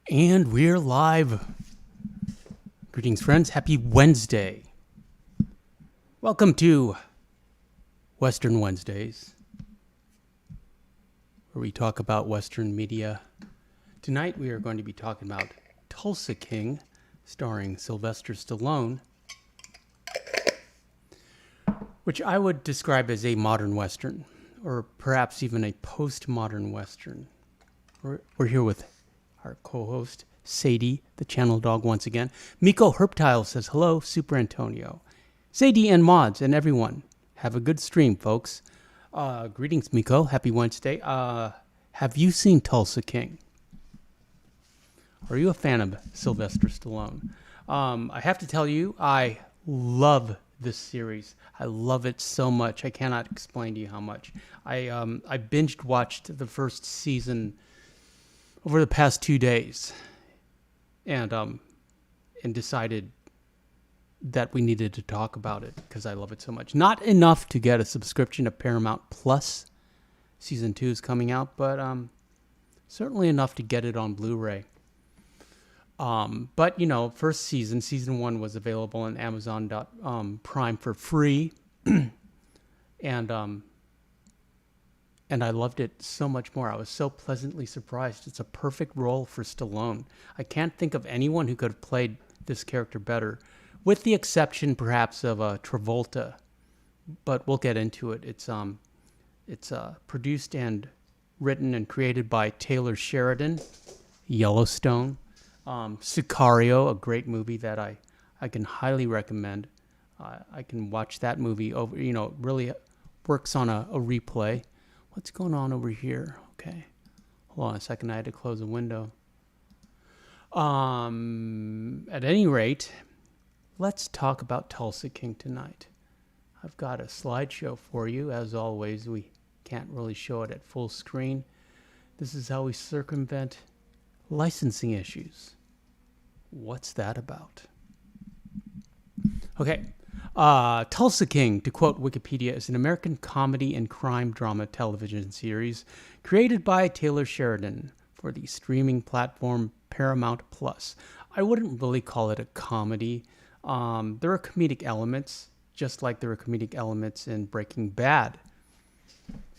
And we're live. Greetings, friends. Happy Wednesday. Welcome to Western Wednesdays, where we talk about Western media. Tonight, we are going to be talking about Tulsa King, starring Sylvester Stallone, which I would describe as a modern Western, or perhaps even a postmodern Western. We're here with our co-host, Sadie, the channel dog once again. Miko Herptile says, hello, superantonio. Sadie and mods and everyone, have a good stream, folks. Greetings, Miko. Happy Wednesday. Have you seen Tulsa King? Are you a fan of Sylvester Stallone? I have to tell you, I love this series. I love it so much. I cannot explain to you how much. I binged watched the first season over the past 2 days, and decided that we needed to talk about it because I love it so much. Not enough to get a subscription to Paramount Plus. Season 2 is coming out, but certainly enough to get it on Blu-ray. But, you know, first season 1 was available on Amazon Prime for free, and I loved it so much more. I was so pleasantly surprised. It's a perfect role for Stallone. I can't think of anyone who could have played this character better, with the exception perhaps of Travolta. But we'll get into it. It's produced and written and created by Taylor Sheridan, Yellowstone. Sicario, a great movie that I can highly recommend. I can watch that movie over, it really works on a replay. What's going on over here? Okay. Hold on a second. I had to close a window. At any rate, let's talk about Tulsa King tonight. I've got a slideshow for you. As always, we can't really show it at full screen. This is how we circumvent licensing issues. What's that about? Okay. Tulsa King, to quote Wikipedia, is an American comedy and crime drama television series created by Taylor Sheridan for the streaming platform Paramount Plus. I wouldn't really call it a comedy. There are comedic elements, just like there are comedic elements in Breaking Bad.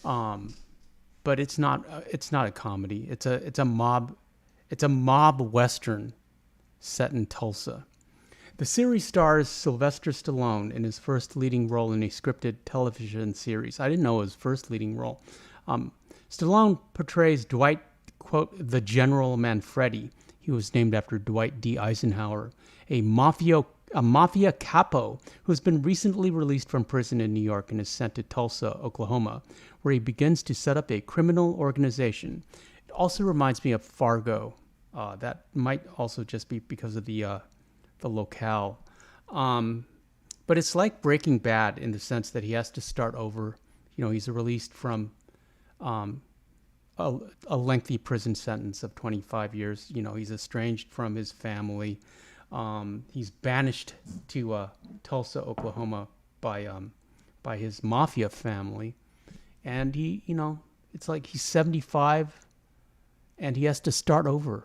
But it's not a comedy. It's a mob western set in Tulsa. The series stars Sylvester Stallone in his first leading role in a scripted television series. I didn't know it was first leading role. Stallone portrays Dwight, quote, the General Manfredi. He was named after Dwight D. Eisenhower, a mafia capo who has been recently released from prison in New York and is sent to Tulsa, Oklahoma, where he begins to set up a criminal organization. It also reminds me of Fargo. That might also just be because of the locale. But it's like Breaking Bad in the sense that he has to start over. He's released from a lengthy prison sentence of 25 years. He's estranged from his family. He's banished to Tulsa, Oklahoma by his mafia family. And it's like he's 75 and he has to start over.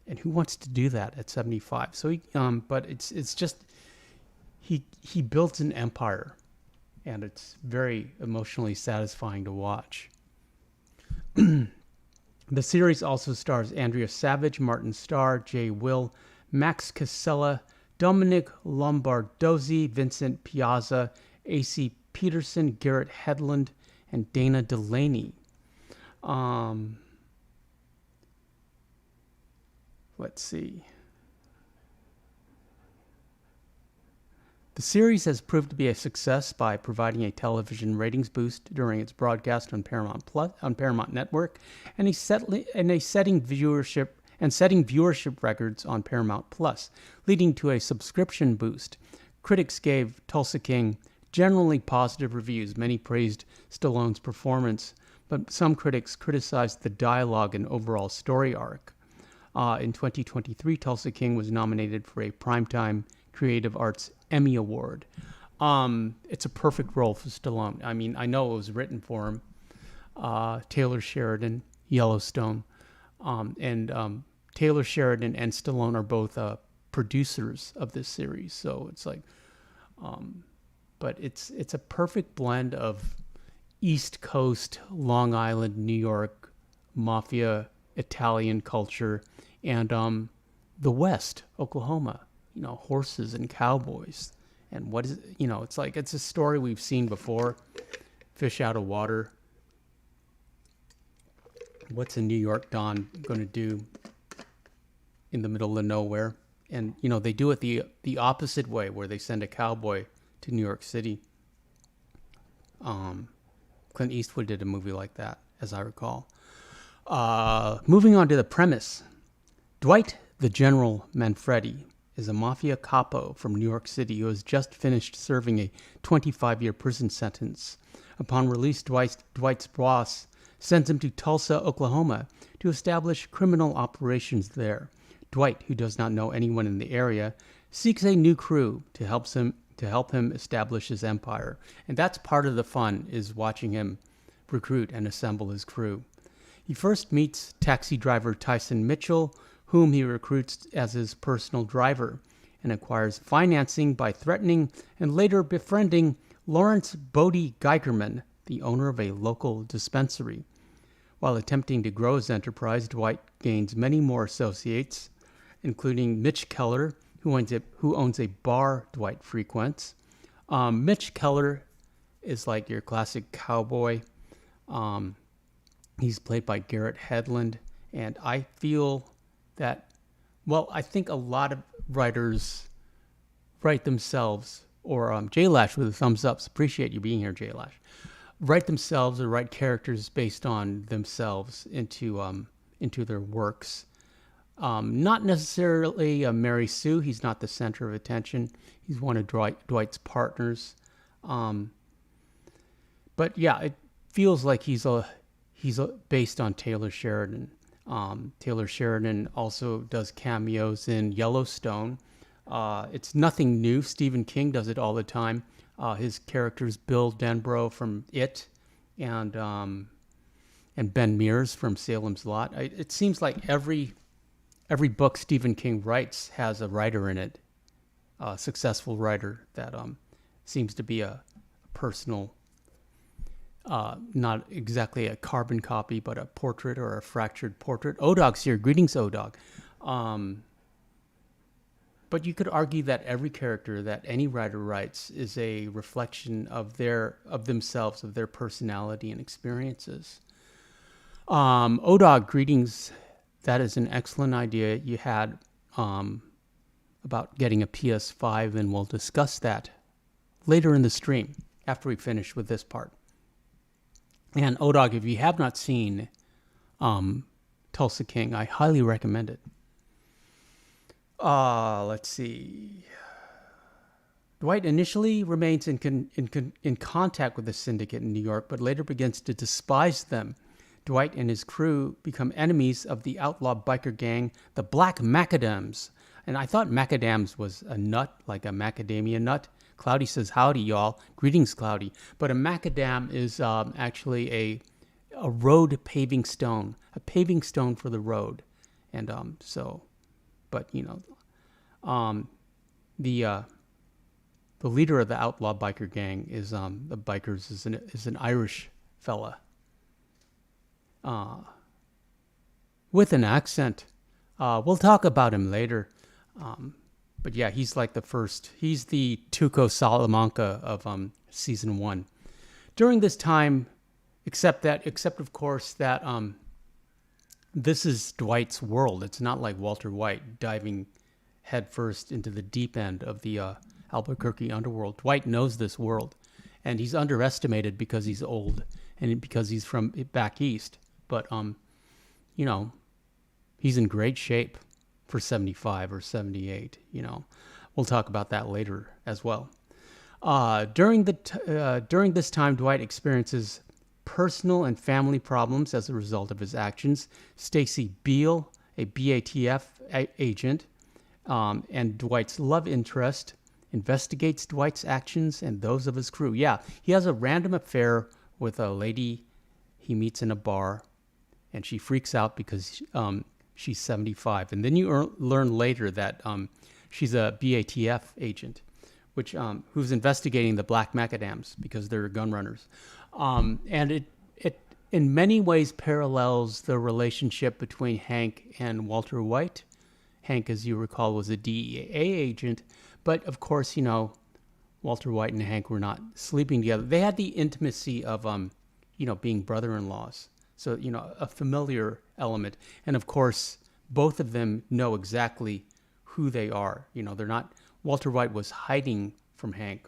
And who wants to do that at 75? So but it's just he built an empire, and it's very emotionally satisfying to watch. The series also stars Andrea Savage, Martin Starr, Jay Will, Max Casella, Dominic Lombardozzi, Vincent Piazza, A.C. Peterson, Garrett Hedlund, and Dana Delaney. Let's see. The series has proved to be a success by providing a television ratings boost during its broadcast on Paramount Network, and setting viewership records on Paramount Plus, leading to a subscription boost. Critics gave Tulsa King generally positive reviews. Many praised Stallone's performance, but some critics criticized the dialogue and overall story arc. In 2023, Tulsa King was nominated for a Primetime Creative Arts Emmy Award. It's a perfect role for Stallone. I mean, I know it was written for him. Taylor Sheridan, Yellowstone. And Taylor Sheridan and Stallone are both producers of this series. So it's like, but it's a perfect blend of East Coast, Long Island, New York, mafia, Italian culture, and the West, Oklahoma. Horses and cowboys. And what is it? It's like it's a story we've seen before. Fish out of water. What's a New York Don going to do in the middle of nowhere? And they do it the opposite way, where they send a cowboy to New York City. Clint Eastwood did a movie like that, as I recall. Moving on to the premise. Dwight the General Manfredi is a mafia capo from New York City who has just finished serving a 25-year prison sentence. Upon release, Dwight's boss sends him to Tulsa, Oklahoma, to establish criminal operations there. Dwight, who does not know anyone in the area, seeks a new crew to help him establish his empire. And that's part of the fun, is watching him recruit and assemble his crew. He first meets taxi driver Tyson Mitchell, whom he recruits as his personal driver, and acquires financing by threatening and later befriending Lawrence Bodie Geigerman, the owner of a local dispensary. While attempting to grow his enterprise, Dwight gains many more associates, including Mitch Keller, who owns a bar Dwight frequents. Mitch Keller is like your classic cowboy. He's played by Garrett Hedlund, and I feel that, I think a lot of writers write themselves, or J Lash with a thumbs ups. Appreciate you being here, J Lash. Write themselves or write characters based on themselves into their works. Not necessarily Mary Sue. He's not the center of attention. He's one of Dwight's partners. But yeah, it feels like he's based on Taylor Sheridan. Taylor Sheridan also does cameos in Yellowstone. It's nothing new. Stephen King does it all the time. His characters, Bill Denbrough from It, and Ben Mears from Salem's Lot. It seems like every book Stephen King writes has a writer in it, a successful writer that seems to be a personal, not exactly a carbon copy, but a portrait or a fractured portrait. Odog's here. Greetings, Odog. But you could argue that every character that any writer writes is a reflection of themselves, of their personality and experiences. Odog, greetings. That is an excellent idea you had about getting a PS5, and we'll discuss that later in the stream after we finish with this part. And Odog, if you have not seen Tulsa King, I highly recommend it. Let's see. Dwight initially remains in contact with the syndicate in New York, but later begins to despise them. Dwight and his crew become enemies of the outlaw biker gang, the Black Macadams. And I thought macadams was a nut, like a macadamia nut. Cloudy says, howdy, y'all. Greetings, Cloudy. But a macadam is actually a road paving stone, a paving stone for the road. And but the leader of the outlaw biker gang is the bikers is an Irish fella with an accent. We'll talk about him later. But yeah, he's like he's the Tuco Salamanca of season 1. During this time, except of course that this is Dwight's world. It's not like Walter White diving headfirst into the deep end of the Albuquerque underworld. Dwight knows this world, and he's underestimated because he's old and because he's from back east. But he's in great shape for 75 or 78. We'll talk about that later as well. During this time, Dwight experiences personal and family problems as a result of his actions. Stacy Beale, a BATF agent, and Dwight's love interest, investigates Dwight's actions and those of his crew. Yeah, he has a random affair with a lady he meets in a bar, and she freaks out because she's 75. And then you learn later that she's a BATF agent, which who's investigating the Black Macadams because they're gun runners. And it in many ways parallels the relationship between Hank and Walter White. Hank, as you recall, was a DEA agent, but of course, Walter White and Hank were not sleeping together. They had the intimacy of, being brother-in-laws. So, a familiar element. And of course, both of them know exactly who they are. They're not, Walter White was hiding from Hank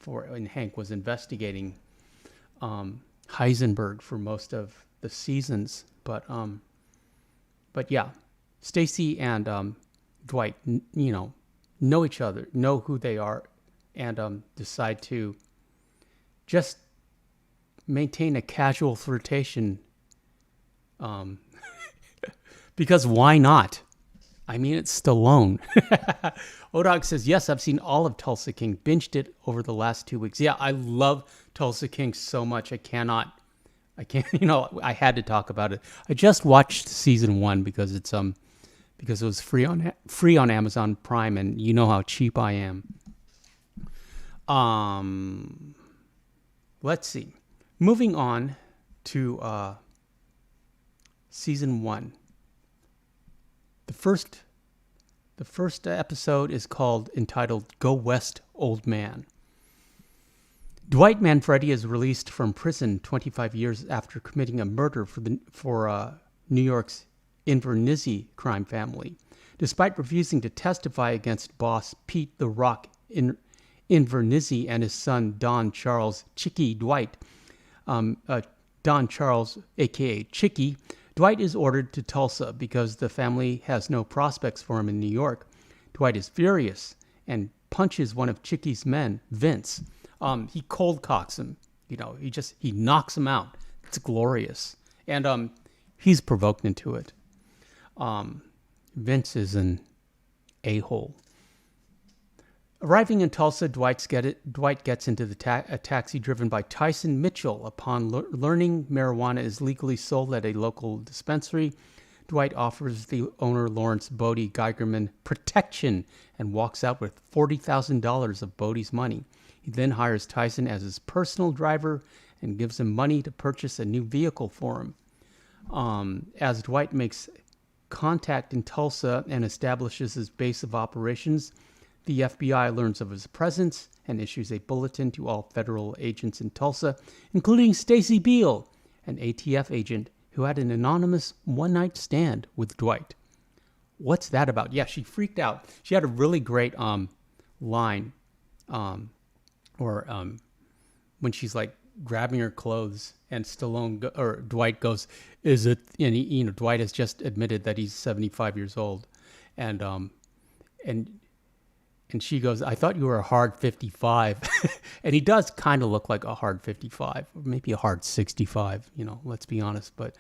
and Hank was investigating Heisenberg for most of the seasons. But yeah, Stacy and Dwight, know each other, know who they are, and decide to just maintain a casual flirtation. Because why not? I mean, it's Stallone. Odog says, yes, I've seen all of Tulsa King. Binged it over the last 2 weeks. Yeah, I love Tulsa King so much. I can't, I had to talk about it. I just watched season 1 because it was free on Amazon Prime, and you know how cheap I am. Let's see. Moving on to season 1. The first episode is entitled "Go West, Old Man." Dwight Manfredi is released from prison 25 years after committing a murder for New York's Invernizzi crime family. Despite refusing to testify against boss Pete the Rock Invernizzi and his son Don Charles Chicky Dwight, Don Charles, a.k.a. Chicky, Dwight is ordered to Tulsa because the family has no prospects for him in New York. Dwight is furious and punches one of Chicky's men, Vince. He cold cocks him. He knocks him out. It's glorious. And he's provoked into it. Vince is an a-hole. Arriving in Tulsa, Dwight gets into a taxi driven by Tyson Mitchell. Upon learning marijuana is legally sold at a local dispensary, Dwight offers the owner, Lawrence Bodie Geigerman, protection and walks out with $40,000 of Bodie's money. He then hires Tyson as his personal driver and gives him money to purchase a new vehicle for him. As Dwight makes contact in Tulsa and establishes his base of operations, the FBI learns of his presence and issues a bulletin to all federal agents in Tulsa, including Stacy Beale, an ATF agent who had an anonymous one-night stand with Dwight. What's that about? Yeah, she freaked out. She had a really great line when she's like grabbing her clothes and Dwight goes, "Is it?" And Dwight has just admitted that he's 75 years old, and she goes, "I thought you were a hard 55." And he does kind of look like a hard 55, or maybe a hard 65, let's be honest. But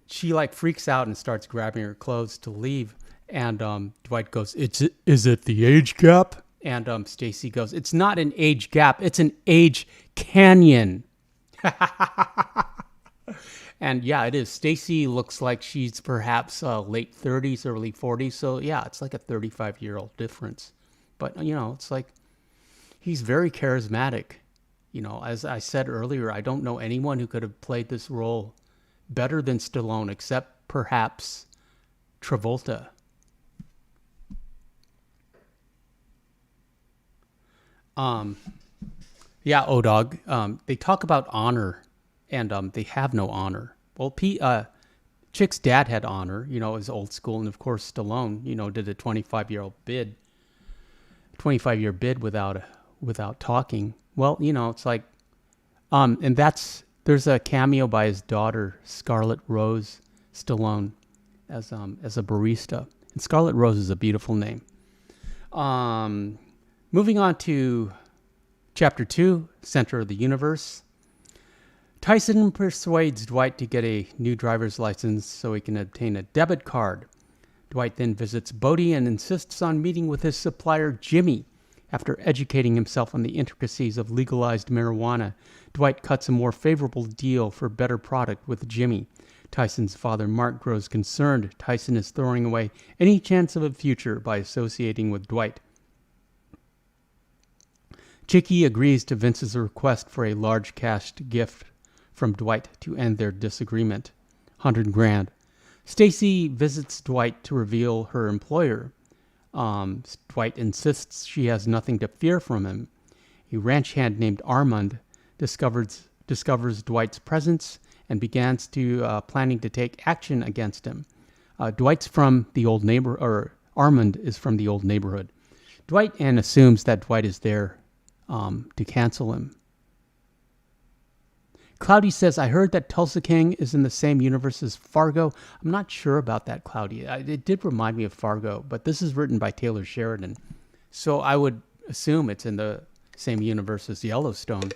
she like freaks out and starts grabbing her clothes to leave. And Dwight goes, "Is it the age gap?" And Stacy goes, "It's not an age gap. It's an age canyon." And yeah, it is. Stacy looks like she's perhaps late 30s, early 40s. So yeah, it's like a 35-year-old difference. But, it's like he's very charismatic. As I said earlier, I don't know anyone who could have played this role better than Stallone, except perhaps Travolta. Yeah, O-Dog. They talk about honor. And they have no honor. Well, Chick's dad had honor, is old school. And of course, Stallone, did a 25-year bid without talking. Well, it's like, and there's a cameo by his daughter, Scarlett Rose Stallone, as a barista. And Scarlett Rose is a beautiful name. Moving on to Chapter 2, Center of the Universe. Tyson persuades Dwight to get a new driver's license so he can obtain a debit card. Dwight then visits Bodie and insists on meeting with his supplier, Jimmy, After educating himself on the intricacies of legalized marijuana, Dwight cuts a more favorable deal for better product with Jimmy. Tyson's father, Mark, grows concerned Tyson is throwing away any chance of a future by associating with Dwight. Chicky agrees to Vince's request for a large cash gift from Dwight to end their disagreement. $100,000. Stacy visits Dwight to reveal her employer. Dwight insists she has nothing to fear from him. A ranch hand named Armand discovers Dwight's presence and begins to planning to take action against him. Dwight's from the old neighbor, or Armand is from the old neighborhood. Dwight assumes that Dwight is there to cancel him. Cloudy says, I heard that Tulsa King is in the same universe as Fargo. I'm not sure about that, Cloudy. It did remind me of Fargo, but this is written by Taylor Sheridan. So I would assume it's in the same universe as Yellowstone.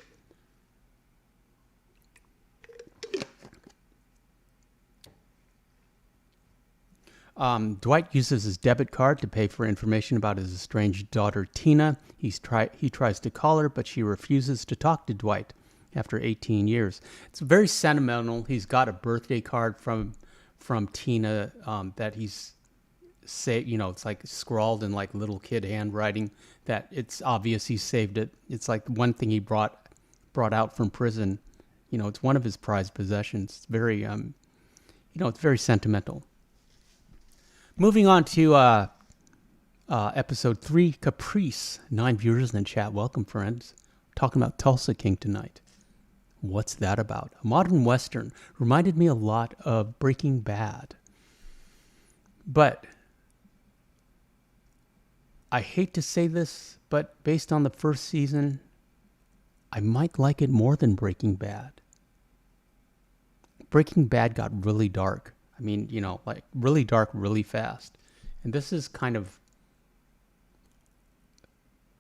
Dwight uses his debit card to pay for information about his estranged daughter, Tina. He tries to call her, but she refuses to talk to Dwight after 18 years. It's very sentimental. He's got a birthday card from Tina that he's it's like scrawled in like little kid handwriting that it's obvious he saved it. It's like one thing he brought out from prison. It's one of his prized possessions. It's very it's very sentimental. Moving on to episode 3, Caprice. 9 viewers in the chat. Welcome, friends. Talking about Tulsa King tonight. What's that about? A modern Western. Reminded me a lot of Breaking Bad. But I hate to say this, but based on the first season, I might like it more than Breaking Bad. Breaking Bad got really dark. I mean, like really dark, really fast. And this is kind of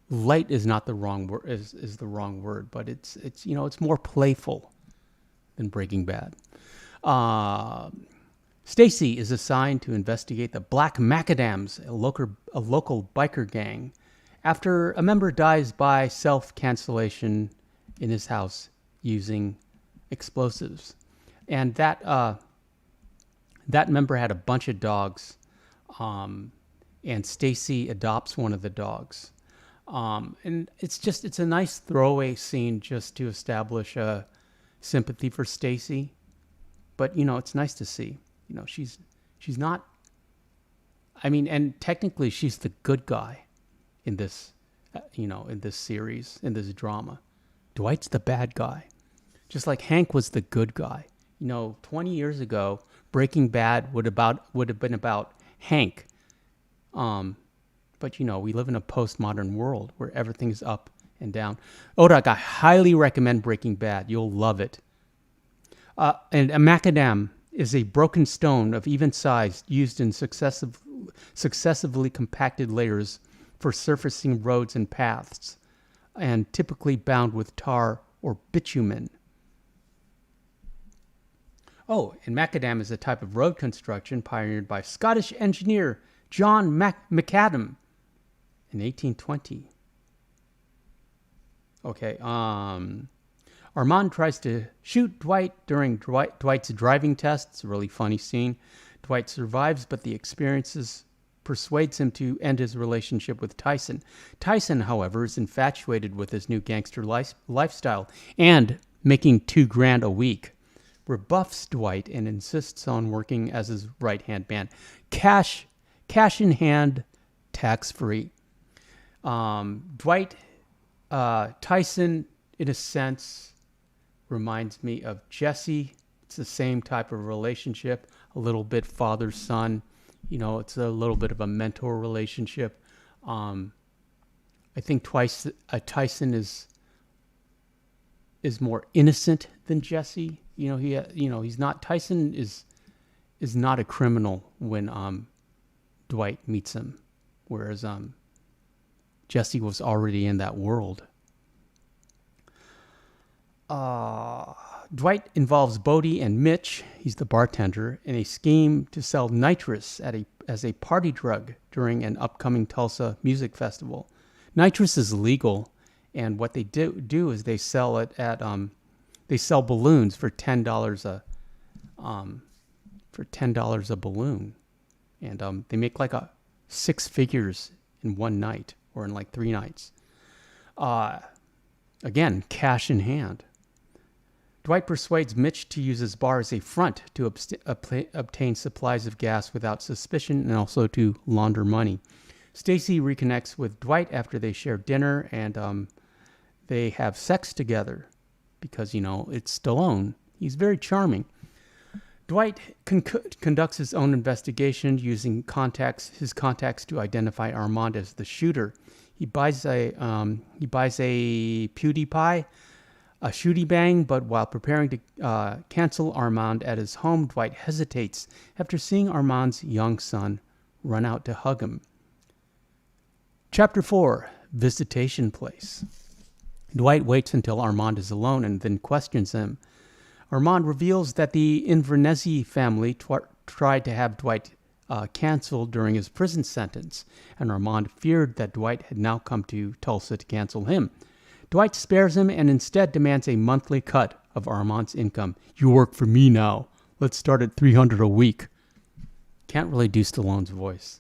light is not the wrong word, is the wrong word, but it's it's more playful than Breaking Bad. Stacy is assigned to investigate the Black Macadams, a local biker gang, after a member dies by self-cancellation in his house using explosives. And that member had a bunch of dogs, and Stacy adopts one of the dogs. And it's a nice throwaway scene just to establish a sympathy for Stacy. But, it's nice to see. She's not, and technically she's the good guy in this, in this series, in this drama. Dwight's the bad guy. Just like Hank was the good guy. 20 years ago, Breaking Bad would have been about Hank. But, we live in a postmodern world where everything's up and down. Odak, I highly recommend Breaking Bad. You'll love it. And a macadam is a broken stone of even size used in successively compacted layers for surfacing roads and paths, and typically bound with tar or bitumen. Oh, and macadam is a type of road construction pioneered by Scottish engineer John McAdam in 1820. Okay, Armand tries to shoot Dwight during Dwight's driving test. It's a really funny scene. Dwight survives, but the experiences persuades him to end his relationship with Tyson. Tyson, however, is infatuated with his new gangster lifestyle and making $2,000 a week. Rebuffs Dwight and insists on working as his right-hand man. Cash in hand, tax-free. Dwight, Tyson, in a sense, reminds me of Jesse. It's the same type of relationship, a little bit father-son. It's a little bit of a mentor relationship. I think Tyson is more innocent than Jesse. He's not. Tyson is not a criminal when Dwight meets him, whereas Jesse was already in that world. Dwight involves Bodie and Mitch, he's the bartender, in a scheme to sell nitrous as a party drug during an upcoming Tulsa music festival. Nitrous is legal, and what they do is they sell it at they sell balloons for $10 a balloon, and they make like a 6 figures in one night or in like 3 nights. Again, cash in hand. Dwight persuades Mitch to use his bar as a front to obtain supplies of gas without suspicion and also to launder money. Stacy reconnects with Dwight after they share dinner, and they have sex together because, it's Stallone. He's very charming. Dwight conducts his own investigation using his contacts to identify Armand as the shooter. He buys a PewDiePie, a shooty bang, but while preparing to cancel Armand at his home, Dwight hesitates after seeing Armand's young son run out to hug him. Chapter 4, Visitation Place. Dwight waits until Armand is alone and then questions him. Armand reveals that the Inverness family tried to have Dwight canceled during his prison sentence, and Armand feared that Dwight had now come to Tulsa to cancel him. Dwight spares him and instead demands a monthly cut of Armand's income. "You work for me now. Let's start at $300 a week." Can't really do Stallone's voice.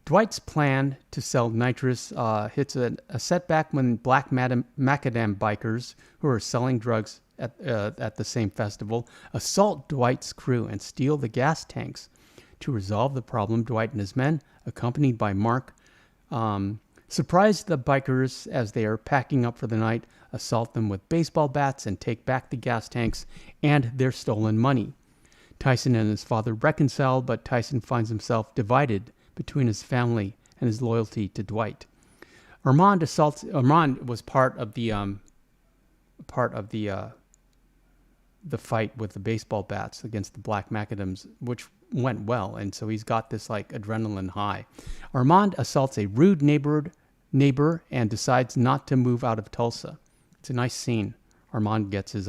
Dwight's plan to sell nitrous hits a setback when black macadam bikers who are selling drugs at the same festival assault Dwight's crew and steal the gas tanks. To resolve the problem, Dwight and his men, accompanied by Mark, surprise the bikers as they are packing up for the night, assault them with baseball bats, and take back the gas tanks and their stolen money. Tyson and his father reconcile, but Tyson finds himself divided between his family and his loyalty to Dwight. Armand was part of the fight with the baseball bats against the black macadams, which went well, and so he's got this like adrenaline high. Armand assaults a rude neighbor and decides not to move out of Tulsa. It's a nice scene. Armand gets his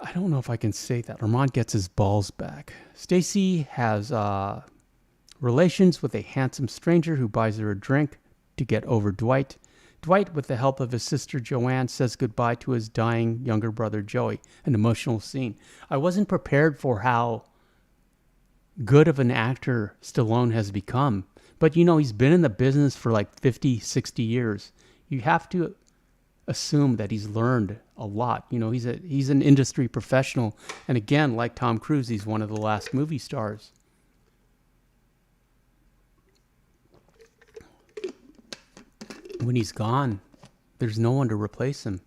I don't know if I can say that. Armand gets his balls back. Stacy has relations with a handsome stranger who buys her a drink to get over Dwight. Dwight, with the help of his sister Joanne, says goodbye to his dying younger brother Joey. An emotional scene. I wasn't prepared for how good of an actor Stallone has become. But, he's been in the business for like 50, 60 years. You have to assume that he's learned a lot. He's an industry professional. And again, like Tom Cruise, he's one of the last movie stars. When he's gone, there's no one to replace him.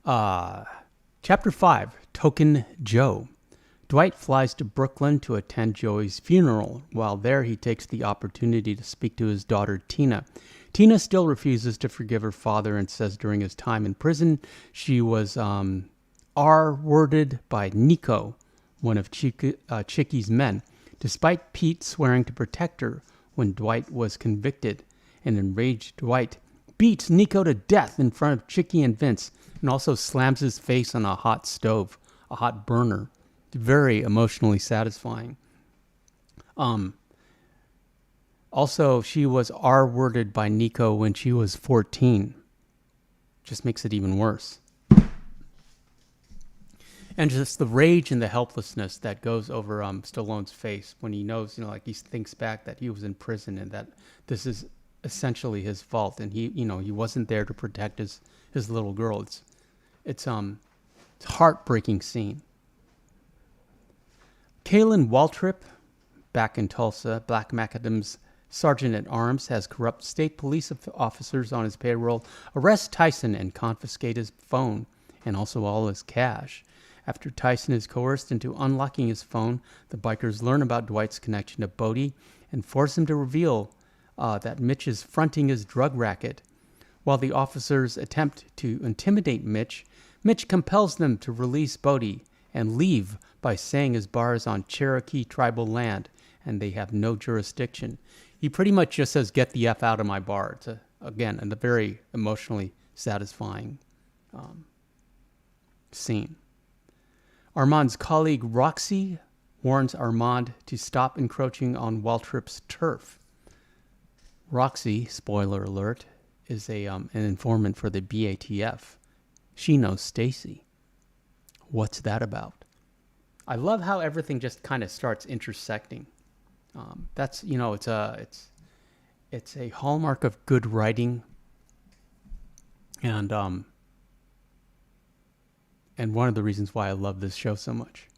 Chapter 5, Token Joe. Dwight flies to Brooklyn to attend Joey's funeral. While there, he takes the opportunity to speak to his daughter, Tina. Tina still refuses to forgive her father and says during his time in prison, she was R-worded by Nico, one of Chicky's men, despite Pete swearing to protect her when Dwight was convicted. An enraged Dwight beats Nico to death in front of Chicky and Vince and also slams his face on a hot stove, a hot burner. Very emotionally satisfying. Also, she was R-worded by Nico when she was 14. Just makes it even worse. And just the rage and the helplessness that goes over Stallone's face when he knows, he thinks back that he was in prison and that this is essentially his fault, and he wasn't there to protect his little girl. It's a heartbreaking scene. Kalen Waltrip, back in Tulsa, Black Macadam's sergeant-at-arms, has corrupt state police officers on his payroll arrest Tyson and confiscate his phone and also all his cash. After Tyson is coerced into unlocking his phone, the bikers learn about Dwight's connection to Bodie and force him to reveal that Mitch is fronting his drug racket. While the officers attempt to intimidate Mitch, Mitch compels them to release Bodie and leave by saying his bar is on Cherokee tribal land and they have no jurisdiction. He pretty much just says, "Get the F out of my bar." It's a very emotionally satisfying scene. Armand's colleague Roxy warns Armand to stop encroaching on Waltrip's turf. Roxy, spoiler alert, is an informant for the BATF. She knows Stacy. What's that about? I love how everything just kind of starts intersecting. That's, it's a hallmark of good writing, and one of the reasons why I love this show so much.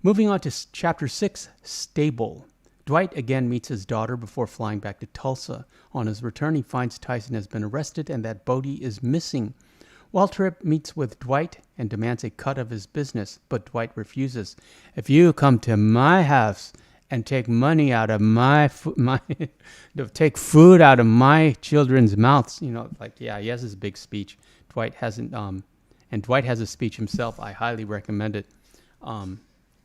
Moving on to Chapter 6, Stable. Dwight again meets his daughter before flying back to Tulsa. On his return, he finds Tyson has been arrested and that Bodie is missing. Waltrip meets with Dwight and demands a cut of his business, but Dwight refuses. If you come to my house and take money out of take food out of my children's mouths, he has his big speech. Dwight hasn't, and Dwight has a speech himself. I highly recommend it.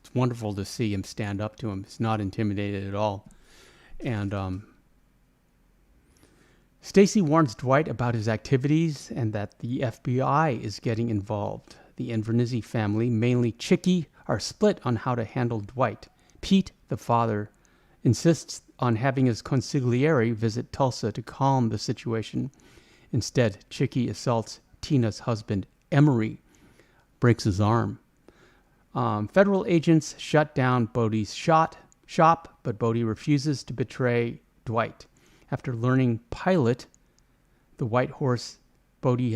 It's wonderful to see him stand up to him. He's not intimidated at all. And Stacy warns Dwight about his activities and that the FBI is getting involved. The Invernizzi family, mainly Chicky, are split on how to handle Dwight. Pete, the father, insists on having his consigliere visit Tulsa to calm the situation. Instead, Chicky assaults Tina's husband, Emery, breaks his arm. Federal agents shut down Bodie's shop, but Bodie refuses to betray Dwight. After learning Pilot, the white horse Dwight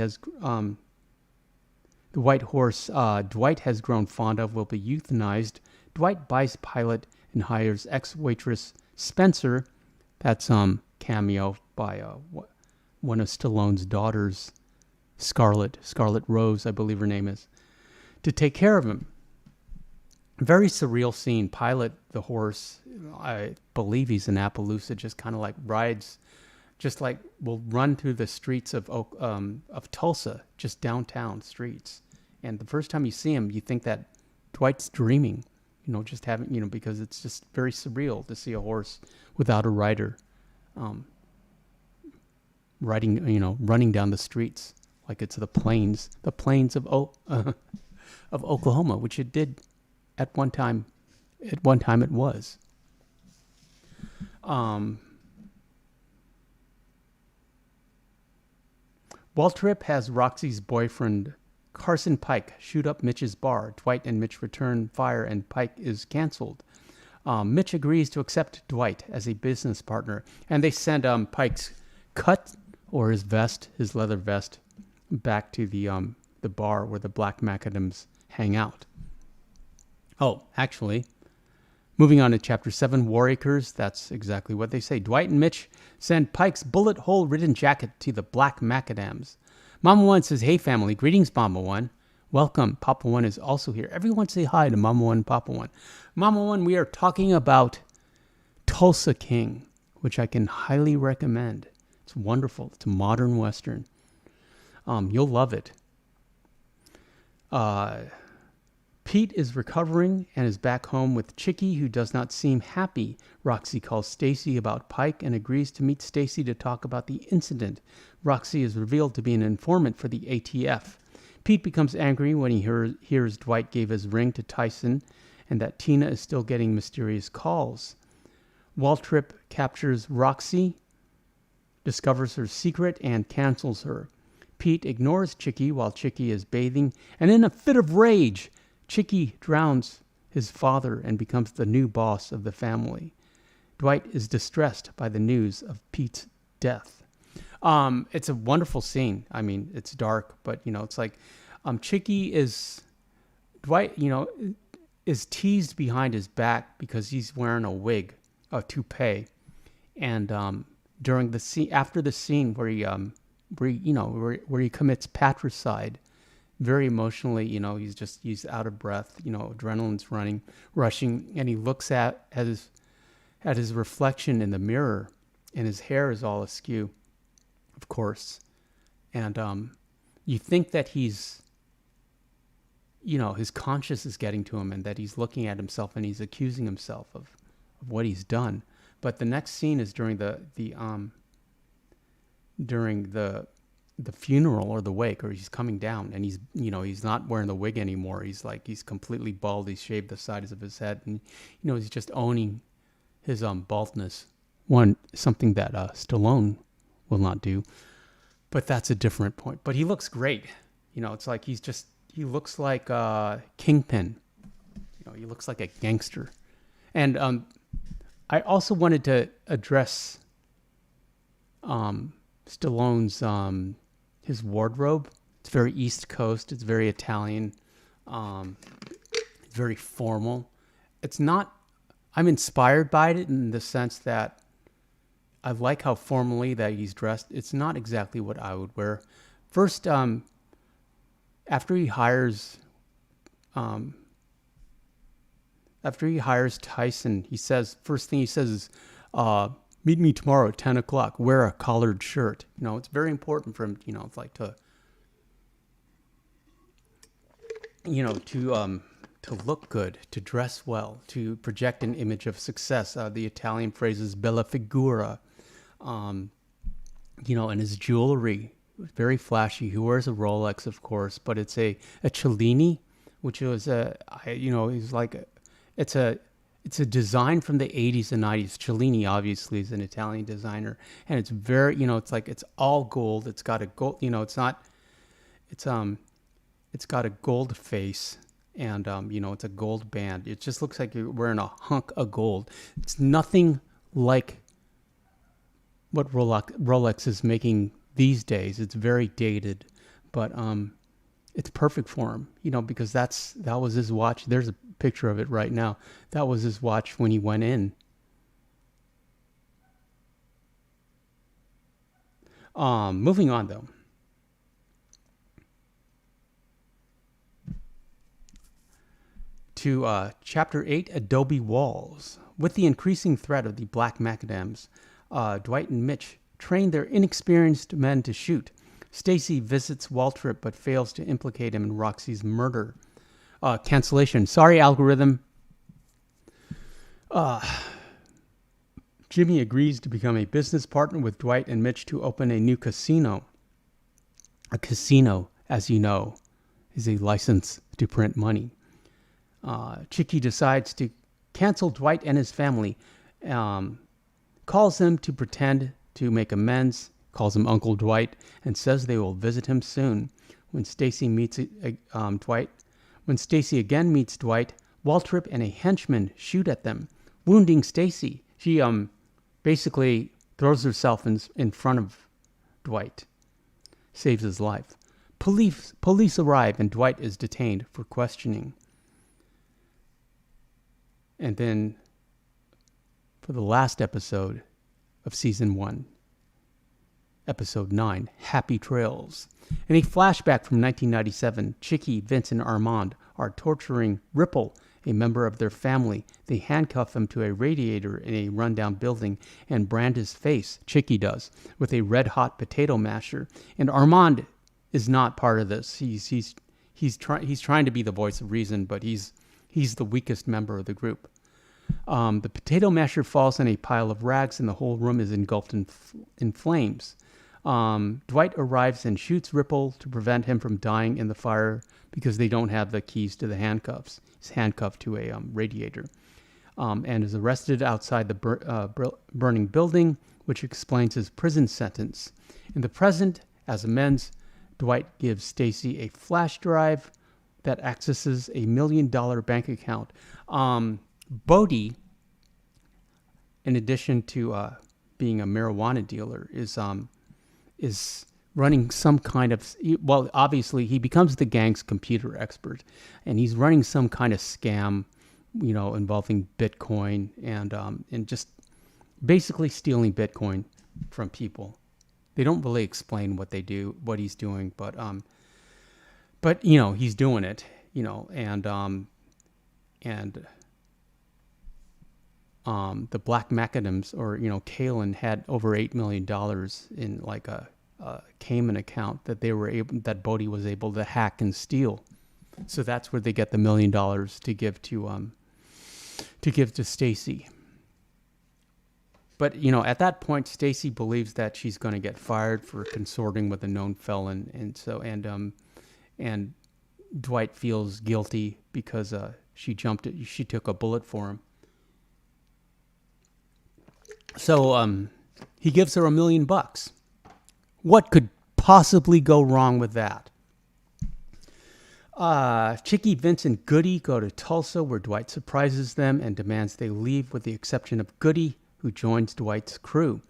has grown fond of will be euthanized. Dwight buys Pilot and hires ex-waitress Spencer, that's cameo by one of Stallone's daughters, Scarlet Rose, I believe her name is, to take care of him. Very surreal scene. Pilot, the horse, I believe he's in Appaloosa, just kind of like rides, just like will run through the streets of Tulsa, just downtown streets. And the first time you see him, you think that Dwight's dreaming, just having, because it's just very surreal to see a horse without a rider, running down the streets like it's the plains of Oklahoma, which it did. At one time it was. Waltrip has Roxy's boyfriend Carson Pike shoot up Mitch's bar. Dwight and Mitch return fire and Pike is canceled. Mitch agrees to accept Dwight as a business partner, and they send Pike's cut or his leather vest, back to the bar where the Black Macadams hang out. Oh, actually, moving on to Chapter 7, War Acres, that's exactly what they say. Dwight and Mitch send Pike's bullet hole-ridden jacket to the Black Macadams. Mama One says, "Hey, family. Greetings, Mama One. Welcome. Papa One is also here." Everyone say hi to Mama One and Papa One. Mama One, we are talking about Tulsa King, which I can highly recommend. It's wonderful. It's a modern Western. You'll love it. Pete is recovering and is back home with Chicky, who does not seem happy. Roxy calls Stacy about Pike and agrees to meet Stacy to talk about the incident. Roxy is revealed to be an informant for the ATF. Pete becomes angry when he hears Dwight gave his ring to Tyson and that Tina is still getting mysterious calls. Waltrip captures Roxy, discovers her secret, and cancels her. Pete ignores Chicky while Chicky is bathing, and in a fit of rage, Chicky drowns his father and becomes the new boss of the family. Dwight is distressed by the news of Pete's death. It's a wonderful scene. I mean, it's dark, but, it's like Dwight, is teased behind his back because he's wearing a wig, a toupee. And during the scene, after the scene where he commits patricide, very emotionally, he's out of breath, adrenaline's rushing, and he looks at his reflection in the mirror, and his hair is all askew, of course. And you think that he's, his conscience is getting to him and that he's looking at himself and he's accusing himself of what he's done. But the next scene is during the the funeral or the wake, or he's coming down, and he's not wearing the wig anymore. He's completely bald. He's shaved the sides of his head, and he's just owning his baldness. Something that Stallone will not do, but that's a different point. But he looks great. It's like he looks like Kingpin. He looks like a gangster. And I also wanted to address Stallone's his wardrobe. It's very East Coast. It's very Italian. Very formal. It's not. I'm inspired by it in the sense that I like how formally that he's dressed. It's not exactly what I would wear. First, after he hires Tyson, first thing he says is, meet me tomorrow at 10 o'clock. Wear a collared shirt. It's very important for him, it's like to look good, to dress well, to project an image of success. The Italian phrase is bella figura. And his jewelry, very flashy. He wears a Rolex, of course, but it's a Cellini, which was it's a design from the 80s and 90s. Cellini obviously is an Italian designer, and it's very, it's all gold. It's got a gold, it's got a gold face, and it's a gold band. It just looks like you're wearing a hunk of gold. It's nothing like what Rolex is making these days. It's very dated, but it's perfect for him, because that was his watch. There's a picture of it right now. That was his watch when he went in. Moving on though. To Chapter 8, Adobe Walls. With the increasing threat of the Black Macadams, Dwight and Mitch train their inexperienced men to shoot. Stacy visits Waltrip but fails to implicate him in Roxy's murder. Cancellation. Sorry, algorithm. Jimmy agrees to become a business partner with Dwight and Mitch to open a new casino. A casino, as you know, is a license to print money. Chicky decides to cancel Dwight and his family. Calls him to pretend to make amends. Calls him Uncle Dwight and says they will visit him soon. When Stacy again meets Dwight, Waltrip and a henchman shoot at them, wounding Stacy. She basically throws herself in front of Dwight, saves his life. Police arrive and Dwight is detained for questioning. And then, for the last episode of Season 1, Episode 9, Happy Trails. In a flashback from 1997, Chicky, Vince, and Armand are torturing Ripple, a member of their family. They handcuff him to a radiator in a rundown building and brand his face, Chicky does, with a red-hot potato masher. And Armand is not part of this. He's trying to be the voice of reason, but he's the weakest member of the group. The potato masher falls in a pile of rags, and the whole room is engulfed in flames. Dwight arrives and shoots Ripple to prevent him from dying in the fire because they don't have the keys to the handcuffs. He's handcuffed to a radiator and is arrested outside the burning building, which explains his prison sentence. In the present, as amends, Dwight gives Stacy a flash drive that accesses a $1 million bank account. Bodie, in addition to being a marijuana dealer, is running some kind of, well, obviously he becomes the gang's computer expert, and he's running some kind of scam, involving Bitcoin and just basically stealing Bitcoin from people. They don't really explain what he's doing, but he's doing it, the Black Macadams, or Kalen, had over $8 million in like a Cayman account that Bodie was able to hack and steal. So that's where they get the $1 million to give to Stacy. But at that point, Stacy believes that she's going to get fired for consorting with a known felon, and Dwight feels guilty because she took a bullet for him. So he gives her $1 million. What could possibly go wrong with that? Chicky, Vince, and Goody go to Tulsa, where Dwight surprises them and demands they leave, with the exception of Goody, who joins Dwight's crew.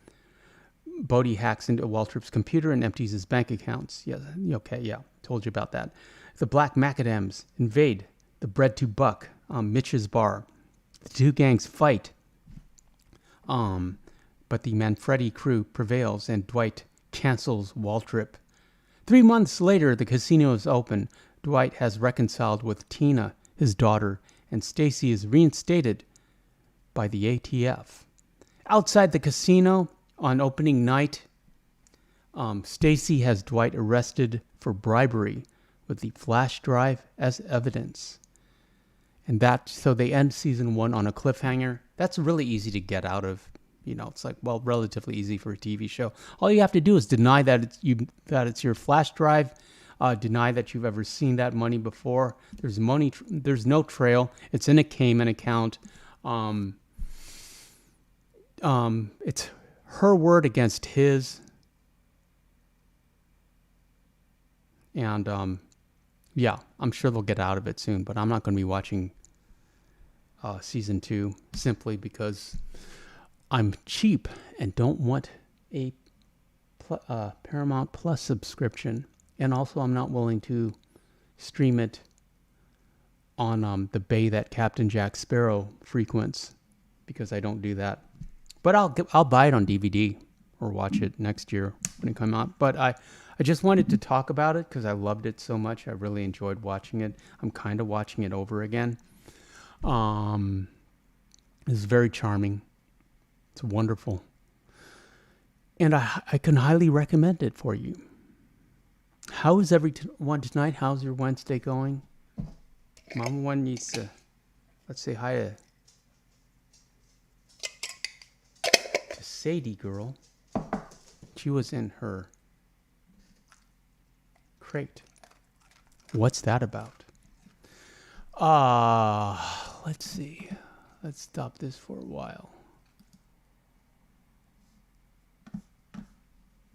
Bodie hacks into Waltrip's computer and empties his bank accounts. Yeah, okay, yeah, told you about that. The Black Macadams invade the Bread to Buck, Mitch's bar. The two gangs fight, but the Manfredi crew prevails, and Dwight cancels Waltrip. 3 months later, the casino is open. Dwight has reconciled with Tina, his daughter, and Stacy is reinstated by the ATF. Outside the casino on opening night, Stacy has Dwight arrested for bribery with the flash drive as evidence. And so they end season 1 on a cliffhanger. That's really easy to get out of. It's like, well, relatively easy for a TV show. All you have to do is deny that it's your flash drive. Deny that you've ever seen that money before. There's no trail. It's in a Cayman account. It's her word against his. And yeah, I'm sure they'll get out of it soon, but I'm not going to be watching season 2 simply because I'm cheap and don't want a Paramount Plus subscription. And also, I'm not willing to stream it on the bay that Captain Jack Sparrow frequents, because I don't do that. But I'll buy it on DVD or watch it next year when it comes out. But I just wanted to talk about it because I loved it so much. I really enjoyed watching it. I'm kind of watching it over again. It's very charming. It's wonderful. And I can highly recommend it for you. How is everyone tonight? How's your Wednesday going? Mama One needs to, let's say hi to Sadie girl. She was in her crate. What's that about? Let's see. Let's stop this for a while.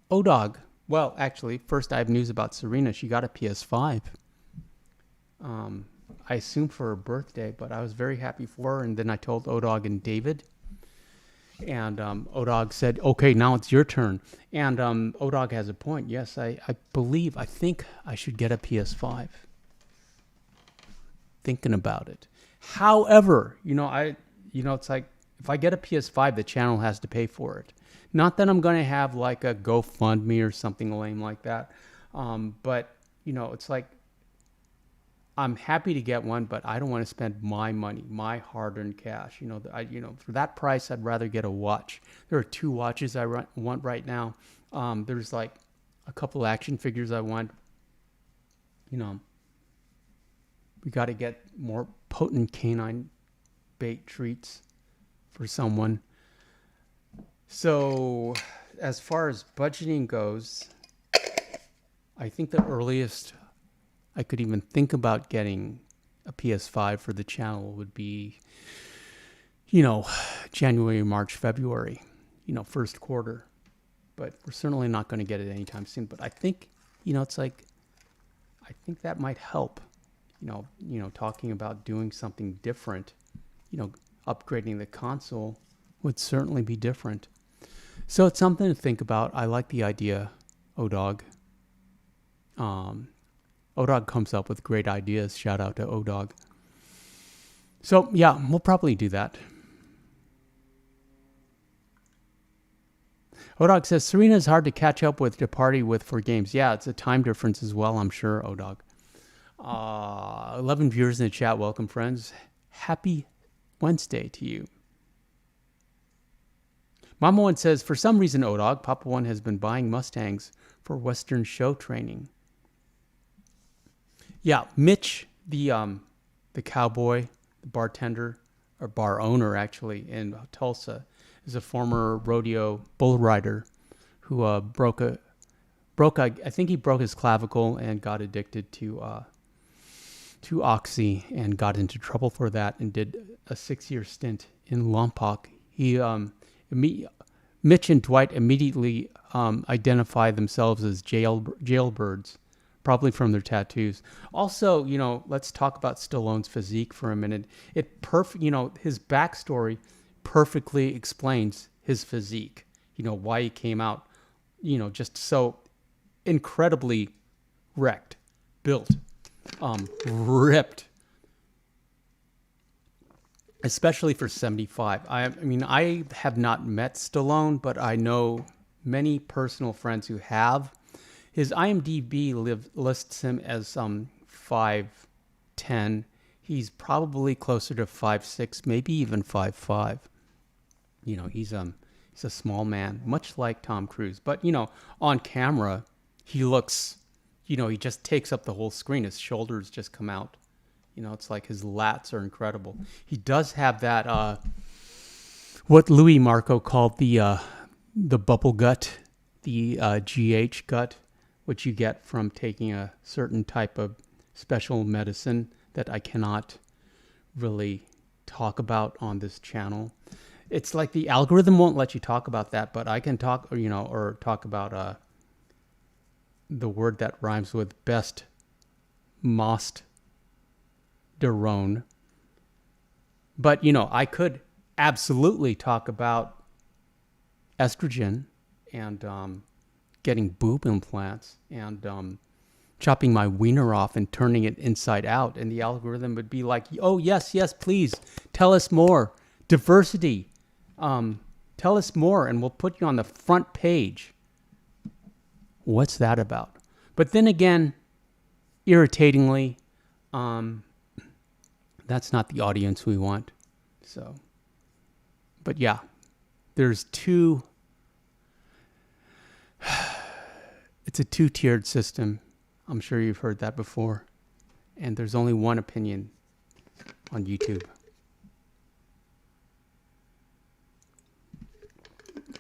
O-Dog. Well, actually, first I have news about Serena. She got a PS5. I assumed for her birthday, but I was very happy for her. And then I told O-Dog and David. And O-Dog said, okay, now it's your turn. And O-Dog has a point. Yes, I think I should get a PS5. Thinking about it. However, it's like, if I get a PS5, the channel has to pay for it. Not that I'm going to have like a GoFundMe or something lame like that. But, it's like, I'm happy to get one, but I don't want to spend my money, my hard-earned cash. For that price, I'd rather get a watch. There are 2 watches I want right now. There's like a couple action figures I want. We got to get more potent canine bait treats for someone. So, as far as budgeting goes, I think the earliest I could even think about getting a PS5 for the channel would be, January, March, February, first quarter. But we're certainly not going to get it anytime soon. But I think, it's like, I think that might help, talking about doing something different, upgrading the console would certainly be different. So it's something to think about. I like the idea, O-Dog. O-Dog comes up with great ideas. Shout out to O-Dog. So, yeah, we'll probably do that. O-Dog says, Serena's hard to catch up with, to party with for games. Yeah, it's a time difference as well, I'm sure, O-Dog. 11 viewers in the chat. Welcome, friends. Happy Wednesday to you. Mama One says, for some reason, O-Dog, Papa One has been buying Mustangs for Western show training. Yeah, Mitch, the cowboy, the bartender, or bar owner, actually, in Tulsa, is a former rodeo bull rider who I think he broke his clavicle and got addicted to oxy and got into trouble for that and did a 6-year stint in Lompoc. Mitch and Dwight immediately identify themselves as jailbirds, probably from their tattoos. Also, let's talk about Stallone's physique for a minute. His backstory perfectly explains his physique. Why he came out, just so incredibly wrecked, built, ripped, especially for 75. I mean, I have not met Stallone, but I know many personal friends who have. His IMDb lists him as 5'10". He's probably closer to 5'6", maybe even 5'5". He's a small man, much like Tom Cruise. But on camera, he looks, he just takes up the whole screen. His shoulders just come out. It's like his lats are incredible. He does have that, what Louis Marco called the bubble gut, the GH gut, which you get from taking a certain type of special medicine that I cannot really talk about on this channel. It's like the algorithm won't let you talk about that, but I can talk, or talk about the word that rhymes with best, most, Derone. But, I could absolutely talk about estrogen and getting boob implants and chopping my wiener off and turning it inside out. And the algorithm would be like, oh, yes, please, tell us more. Diversity. Tell us more and we'll put you on the front page. What's that about? But then again, irritatingly, that's not the audience we want. So, but yeah, there's two. It's a two-tiered system. I'm sure you've heard that before. And there's only one opinion on YouTube.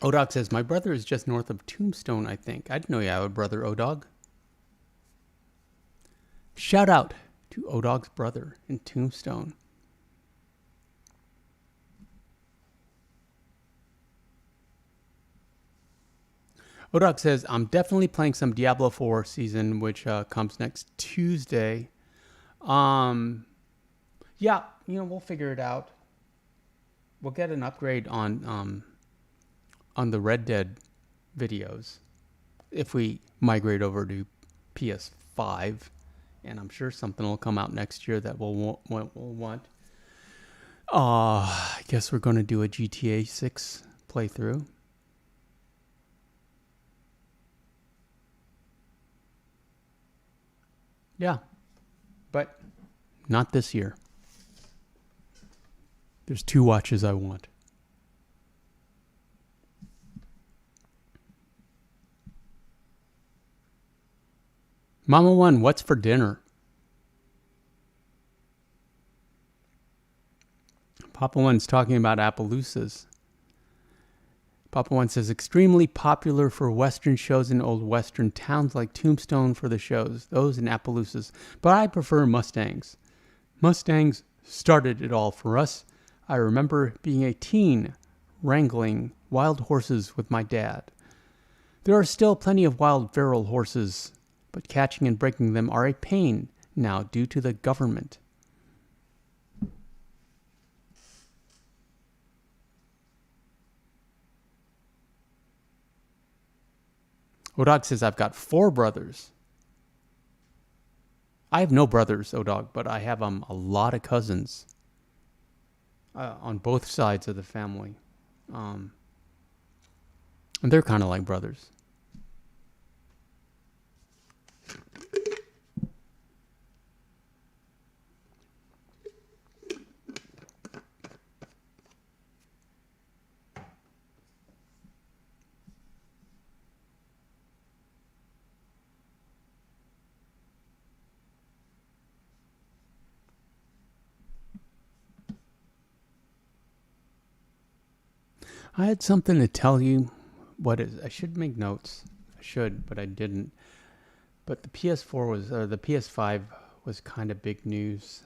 Odog says, my brother is just north of Tombstone, I think. I didn't know you have a brother, Odog. Shout out to Odog's brother in Tombstone. Odog says, I'm definitely playing some Diablo 4 season, which comes next Tuesday. Yeah, we'll figure it out. We'll get an upgrade on the Red Dead videos if we migrate over to PS5. And I'm sure something will come out next year that we'll want. I guess we're going to do a GTA 6 playthrough. Yeah, but not this year. There's 2 watches I want. Mama One, what's for dinner? Papa One's talking about Appaloosas. Papa One says, extremely popular for Western shows in old Western towns like Tombstone for the shows, those in Appaloosas. But I prefer Mustangs. Mustangs started it all for us. I remember being a teen wrangling wild horses with my dad. There are still plenty of wild feral horses, but catching and breaking them are a pain now due to the government. Odog says, I've got 4 brothers. I have no brothers, Odog, but I have a lot of cousins on both sides of the family. And they're kind of like brothers. I had something to tell you. What is? I should make notes. I should, but I didn't. But the PS4 was, the PS5 was kind of big news.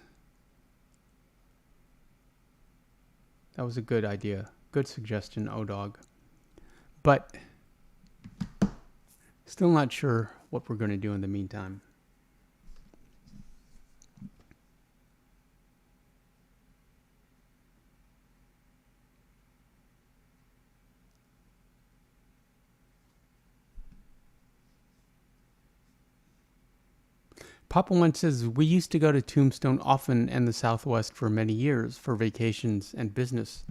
That was a good idea. Good suggestion, O-Dog. But still not sure what we're going to do in the meantime. Papa One says, we used to go to Tombstone often in the Southwest for many years for vacations and business.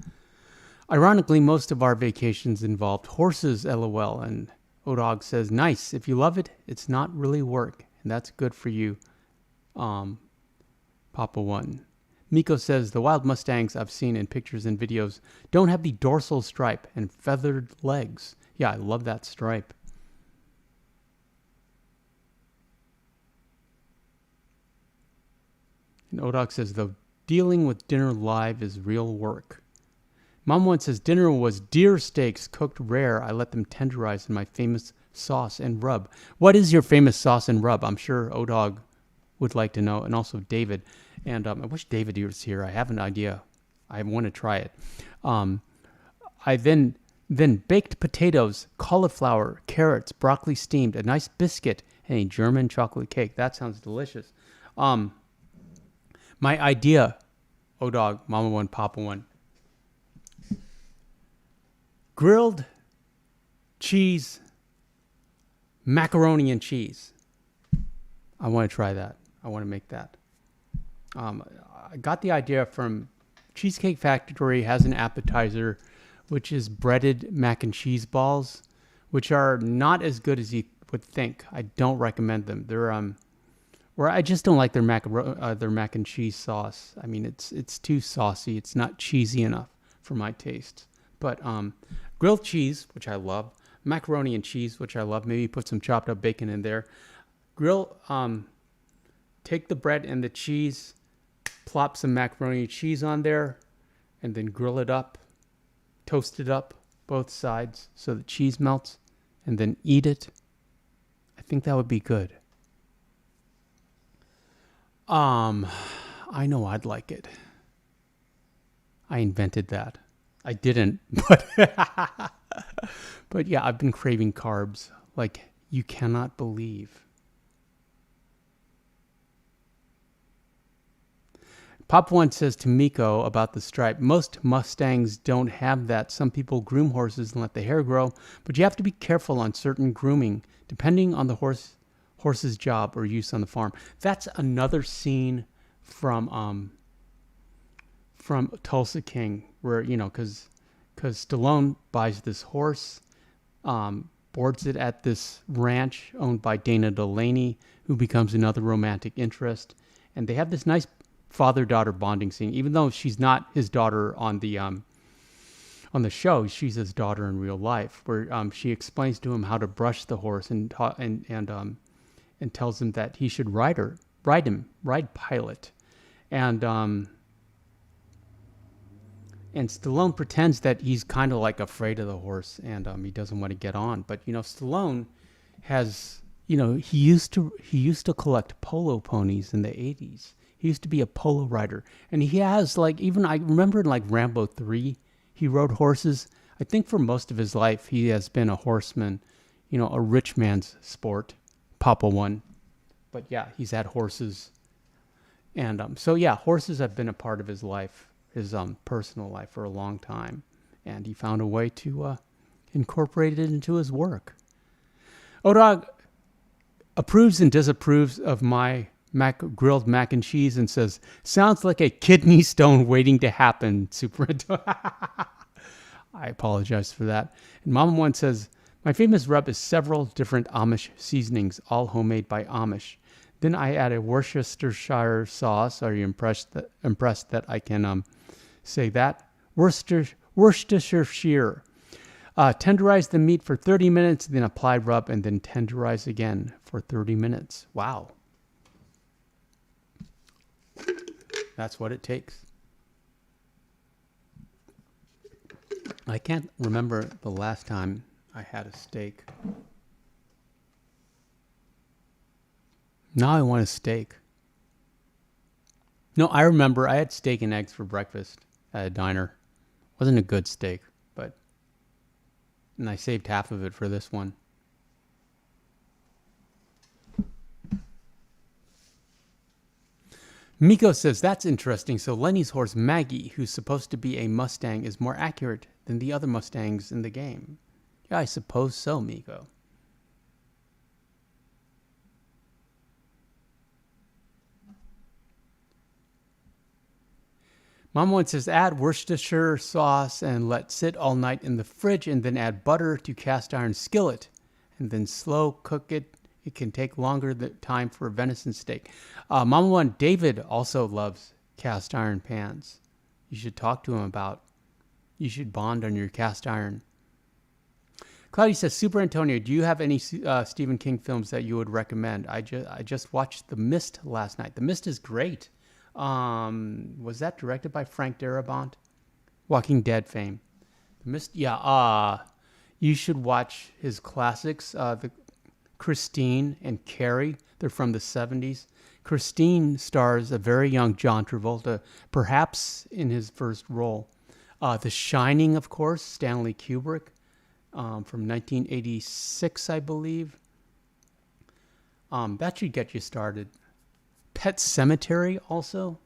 Ironically, most of our vacations involved horses, LOL. And O-Dog says, nice. If you love it, it's not really work. And that's good for you, Papa One. Miko says, the wild Mustangs I've seen in pictures and videos don't have the dorsal stripe and feathered legs. Yeah, I love that stripe. And O-Dog says, though dealing with dinner live is real work. Mom One says, dinner was deer steaks cooked rare. I let them tenderize in my famous sauce and rub. What is your famous sauce and rub? I'm sure O-Dog would like to know. And also David. And I wish David was here. I have an idea. I want to try it. I then baked potatoes, cauliflower, carrots, broccoli steamed, a nice biscuit, and a German chocolate cake. That sounds delicious. My idea, O-Dog, Mama One, Papa One. Grilled cheese, macaroni and cheese. I want to try that. I want to make that. I got the idea from Cheesecake Factory has an appetizer, which is breaded mac and cheese balls, which are not as good as you would think. I don't recommend them. They're or I just don't like their mac and cheese sauce. I mean, it's too saucy. It's not cheesy enough for my taste. But grilled cheese, which I love, macaroni and cheese, which I love. Maybe put some chopped up bacon in there. Take the bread and the cheese, plop some macaroni and cheese on there, and then grill it up, toast it up both sides so the cheese melts, and then eat it. I think that would be good. I know I'd like it. I invented that. I didn't, but yeah, I've been craving carbs like you cannot believe. Pop One says to Miko about the stripe, most Mustangs don't have that. Some people groom horses and let the hair grow, but you have to be careful on certain grooming, depending on the horse's job or use on the farm. That's another scene from Tulsa King, where, you know, because Stallone buys this horse, boards it at this ranch owned by Dana Delaney, who becomes another romantic interest, and they have this nice father-daughter bonding scene, even though she's not his daughter on the show. She's his daughter in real life, where she explains to him how to brush the horse and tells him that he should ride pilot, and Stallone pretends that he's kind of like afraid of the horse, and he doesn't want to get on. But you know, Stallone has, you know, he used to collect polo ponies in the 80s. He used to be a polo rider, and he has, like, even I remember in like Rambo 3, he rode horses. I think for most of his life he has been a horseman, you know, a rich man's sport, Papa One. But yeah, he's had horses, and so yeah, horses have been a part of his life, his personal life, for a long time, and he found a way to incorporate it into his work. O-Dog approves and disapproves of my grilled mac and cheese and says, sounds like a kidney stone waiting to happen. I apologize for that. And Mama One says, my famous rub is several different Amish seasonings, all homemade by Amish. Then I add a Worcestershire sauce. Are you impressed that I can say that? Worcestershire. Tenderize the meat for 30 minutes, then apply rub, and then tenderize again for 30 minutes. Wow. That's what it takes. I can't remember the last time I had a steak. Now I want a steak. No, I remember I had steak and eggs for breakfast at a diner. Wasn't a good steak, and I saved half of it for this one. Miko says, that's interesting. So Lenny's horse, Maggie, who's supposed to be a Mustang, is more accurate than the other Mustangs in the game. Yeah, I suppose so, Miko. Mama One says, add Worcestershire sauce and let sit all night in the fridge, and then add butter to cast iron skillet, and then slow cook it. It can take longer time for a venison steak. Mama One, David also loves cast iron pans. You should talk to him about. You should bond on your cast iron. Cloudy says, Super Antonio, do you have any Stephen King films that you would recommend? I just watched The Mist last night. The Mist is great. Was that directed by Frank Darabont? Walking Dead fame. The Mist, yeah. You should watch his classics. The Christine and Carrie. They're from the 70s. Christine stars a very young John Travolta, perhaps in his first role. The Shining, of course, Stanley Kubrick, from 1986, I believe. That should get you started. Pet Sematary also.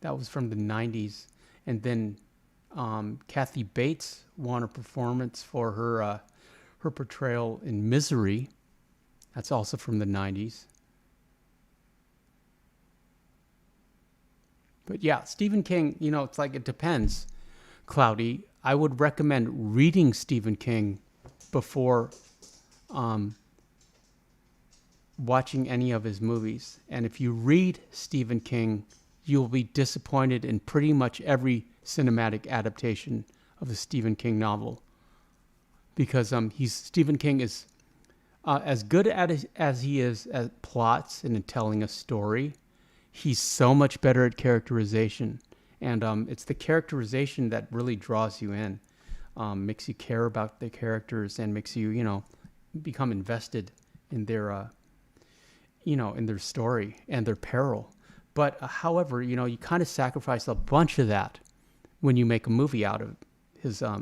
That was from the 90s. And then Kathy Bates won a performance for her portrayal in Misery. That's also from the 90s. But yeah, Stephen King, it's like it depends, Cloudy. I would recommend reading Stephen King before watching any of his movies. And if you read Stephen King, you'll be disappointed in pretty much every cinematic adaptation of a Stephen King novel. Because Stephen King is as good as he is at plots and in telling a story, he's so much better at characterization. And it's the characterization that really draws you in, makes you care about the characters and makes you, become invested in their, in their story and their peril. But however, you kind of sacrifice a bunch of that when you make a movie out of his, out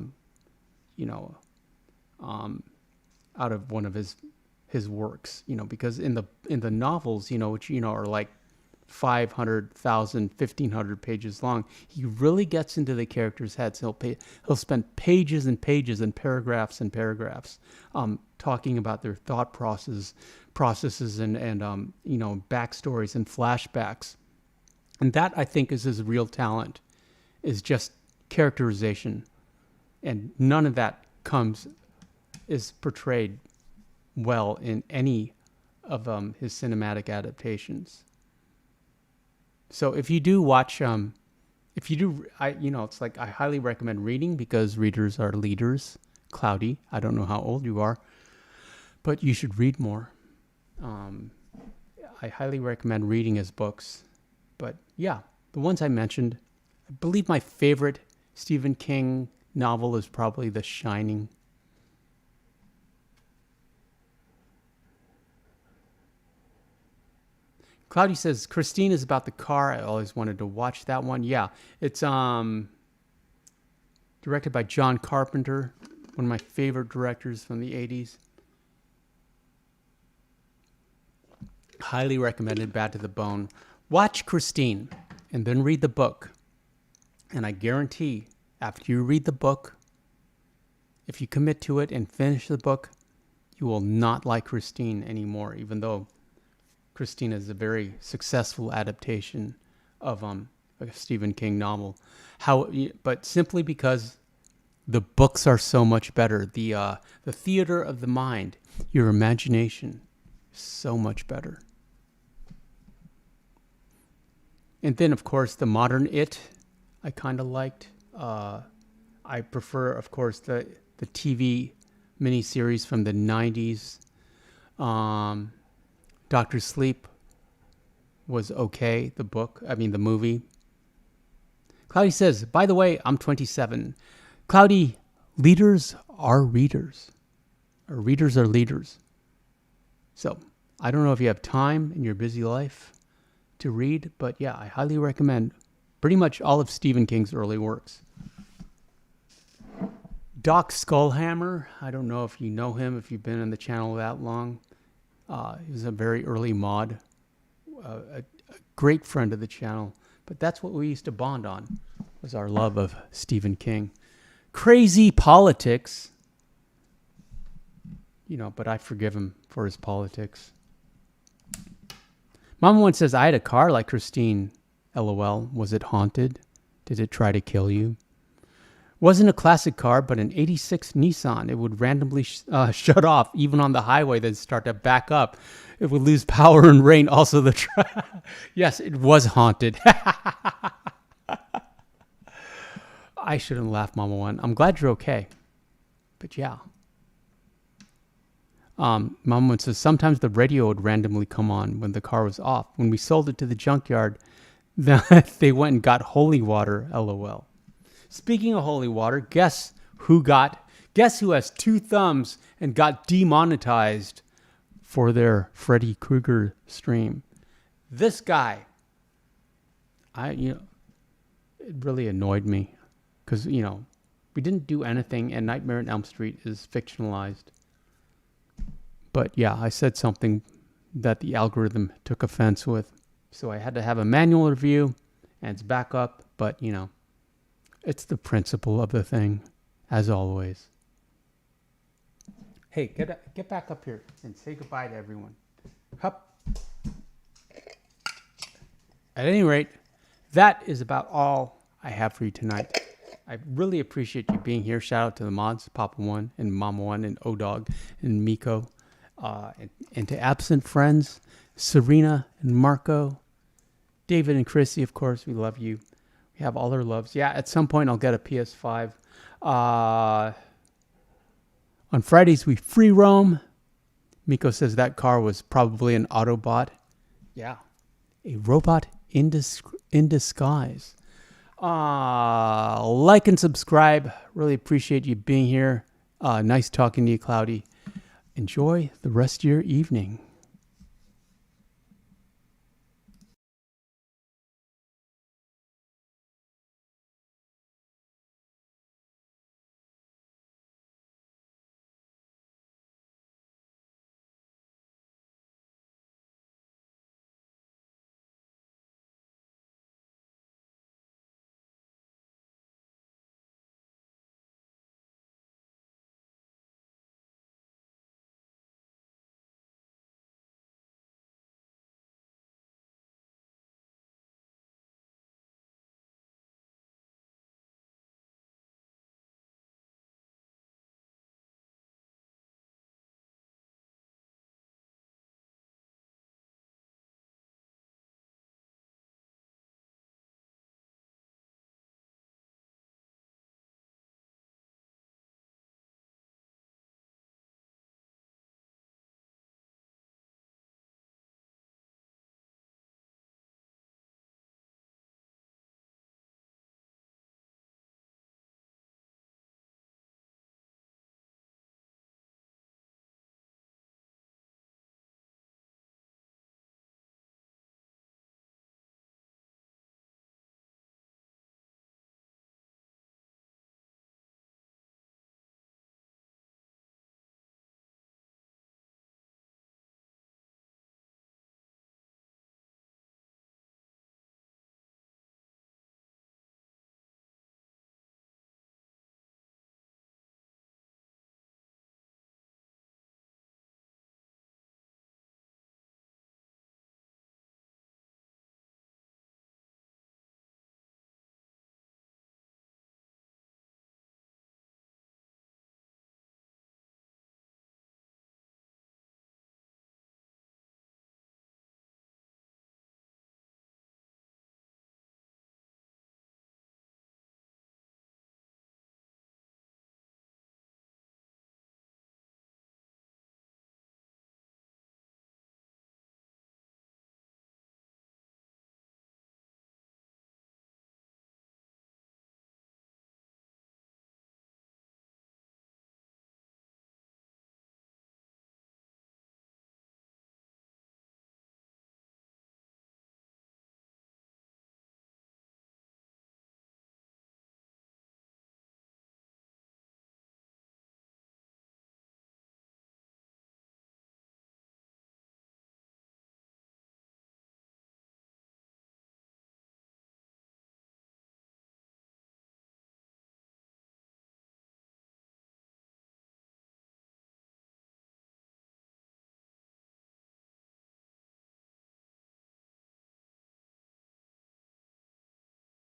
of one of his works, because in the novels, which, are like 500,000, 1,500 pages long, he really gets into the characters' heads. He'll spend pages and pages and paragraphs, talking about their thought processes and backstories and flashbacks. And that, I think, is his real talent, is just characterization. And none of that is portrayed well in any of his cinematic adaptations. So if you do watch, it's like I highly recommend reading, because readers are leaders. Cloudy, I don't know how old you are, but you should read more. I highly recommend reading his books. But yeah, the ones I mentioned, I believe my favorite Stephen King novel is probably The Shining. Cloudy says, Christine is about the car. I always wanted to watch that one. Yeah, it's directed by John Carpenter, one of my favorite directors from the 80s. Highly recommended, bad to the bone. Watch Christine and then read the book. And I guarantee, after you read the book, if you commit to it and finish the book, you will not like Christine anymore, even though Christine is a very successful adaptation of a Stephen King novel. But simply because the books are so much better. The theater of the mind, your imagination, is so much better. And then, of course, the modern It, I kind of liked. I prefer, of course, the TV miniseries from the 90s. Dr. Sleep was okay, the movie. Cloudy says, by the way, I'm 27. Cloudy, leaders are readers. Or readers are leaders. So I don't know if you have time in your busy life to read, but yeah, I highly recommend pretty much all of Stephen King's early works. Doc Skullhammer, I don't know if you know him, if you've been on the channel that long. He was a very early mod, a great friend of the channel. But that's what we used to bond on, was our love of Stephen King. Crazy Politics, but I forgive him for his politics. Mama once says, I had a car like Christine. LOL. Was it haunted? Did it try to kill you? Wasn't a classic car, but an 86 Nissan. It would randomly shut off even on the highway, then start to back up. It would lose power in rain. Also, yes, it was haunted. I shouldn't laugh, Mama One. I'm glad you're okay. But yeah. Mama One says, sometimes the radio would randomly come on when the car was off. When we sold it to the junkyard, they went and got holy water. LOL. Speaking of holy water, guess who has 2 thumbs and got demonetized for their Freddy Krueger stream? This guy. It really annoyed me because, we didn't do anything and Nightmare on Elm Street is fictionalized. But yeah, I said something that the algorithm took offense with. So I had to have a manual review and it's back up, but it's the principle of the thing, as always. Hey, get back up here and say goodbye to everyone. Hup. At any rate, that is about all I have for you tonight. I really appreciate you being here. Shout out to the mods, Papa One and Mama One and O-Dog and Miko. And to absent friends, Serena and Marco, David and Chrissy, of course, we love you. We have all our loves. Yeah, at some point I'll get a PS5. On Fridays we free roam. Miko says that car was probably an Autobot. Yeah, a robot in disguise. Like and subscribe. Really appreciate you being here. Nice talking to you, Cloudy. Enjoy the rest of your evening.